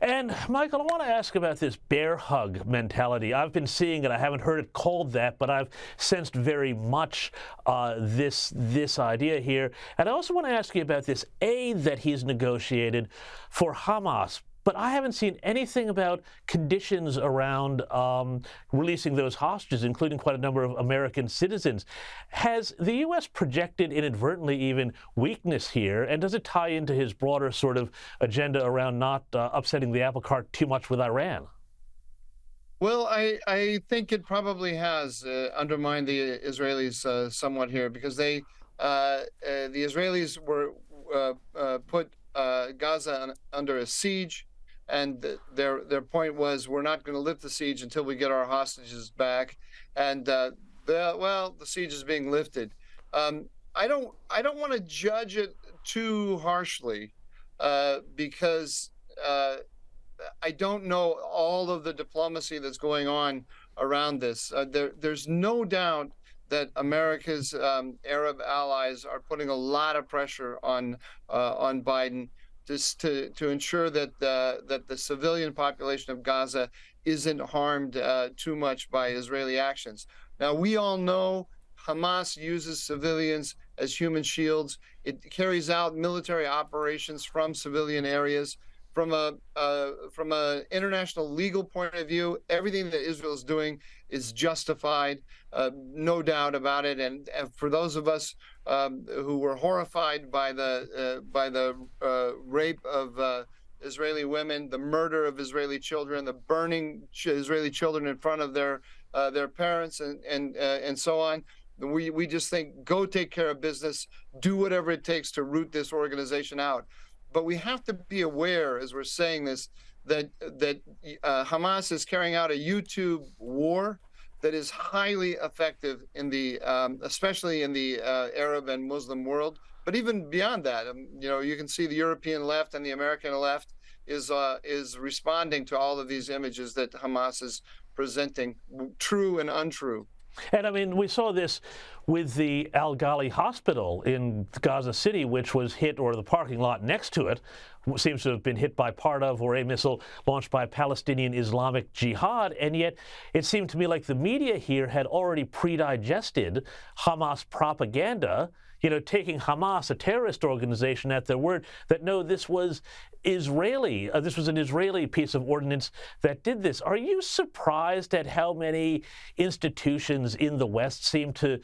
And Michael, I want to ask about this bear hug mentality. I've been seeing it. I haven't heard it called that, but I've sensed very much this idea here. And I also want to ask you about this aid that he's negotiated for Hamas. But I haven't seen anything about conditions around releasing those hostages, including quite a number of American citizens. Has the U.S. projected inadvertently even weakness here? And does it tie into his broader sort of agenda around not upsetting the apple cart too much with Iran? Well, I think it probably has undermined the Israelis somewhat here, because the Israelis were put Gaza under a siege. And their point was, we're not going to lift the siege until we get our hostages back. And the siege is being lifted. I don't want to judge it too harshly because I don't know all of the diplomacy that's going on around this. There's no doubt that America's Arab allies are putting a lot of pressure on Biden, just to ensure that the civilian population of Gaza isn't harmed too much by Israeli actions. Now, we all know Hamas uses civilians as human shields. It carries out military operations from civilian areas. From a international legal point of view, everything that Israel is doing is justified, no doubt about it. And for those of us who were horrified by the rape of Israeli women, the murder of Israeli children, the burning Israeli children in front of their parents, and so on, we just think, go take care of business, do whatever it takes to root this organization out. But we have to be aware, as we're saying this, that Hamas is carrying out a YouTube war that is highly effective in especially in the Arab and Muslim world. But even beyond that, you can see the European left and the American left is responding to all of these images that Hamas is presenting, true and untrue. And I mean, we saw this with the Al Ghali hospital in Gaza City, which was hit, or the parking lot next to it seems to have been hit by part of or a missile launched by Palestinian Islamic Jihad. And yet it seemed to me like the media here had already pre-digested Hamas propaganda, taking Hamas, a terrorist organization, at their word that, no, this was Israeli. This was an Israeli piece of ordnance that did this. Are you surprised at how many institutions in the West seem to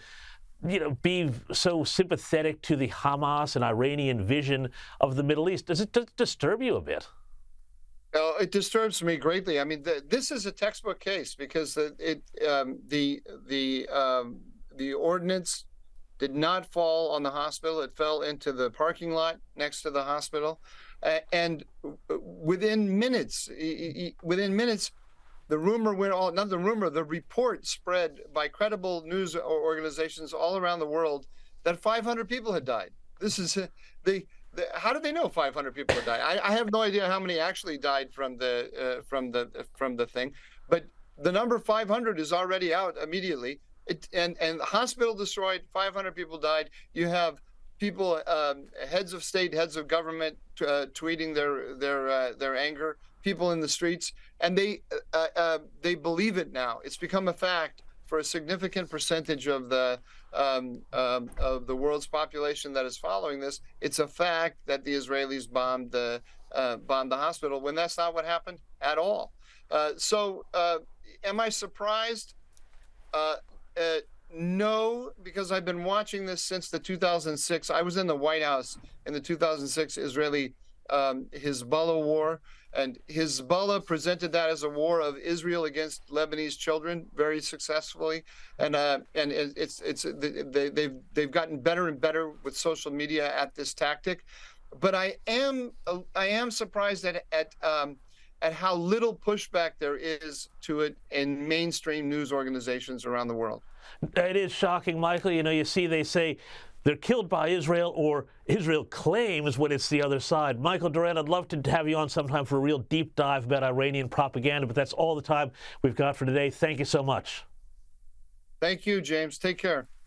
be so sympathetic to the Hamas and Iranian vision of the Middle East? Does it disturb you a bit? Oh, it disturbs me greatly. I mean, this is a textbook case, because the ordnance did not fall on the hospital. It fell into the parking lot next to the hospital. And within minutes, the rumor went all, not the rumor, the report spread by credible news organizations all around the world that 500 people had died. This is how did they know 500 people had died? I have no idea how many actually died from the thing, but the number 500 is already out immediately. And the hospital destroyed, 500 people died. You have people, heads of state, heads of government, tweeting their anger. People in the streets, and they believe it now. It's become a fact for a significant percentage of the world's population that is following this. It's a fact that the Israelis bombed the hospital, when that's not what happened at all. So, am I surprised? No, because I've been watching this since the 2006. I was in the White House in the 2006 Israeli Hezbollah war, and Hezbollah presented that as a war of Israel against Lebanese children very successfully, and they've gotten better and better with social media at this tactic. But I am surprised at how little pushback there is to it in mainstream news organizations around the world. It is shocking, Michael. You see, they say they're killed by Israel, or Israel claims when it's the other side. Michael Doran, I'd love to have you on sometime for a real deep dive about Iranian propaganda, but that's all the time we've got for today. Thank you so much. Thank you, James. Take care.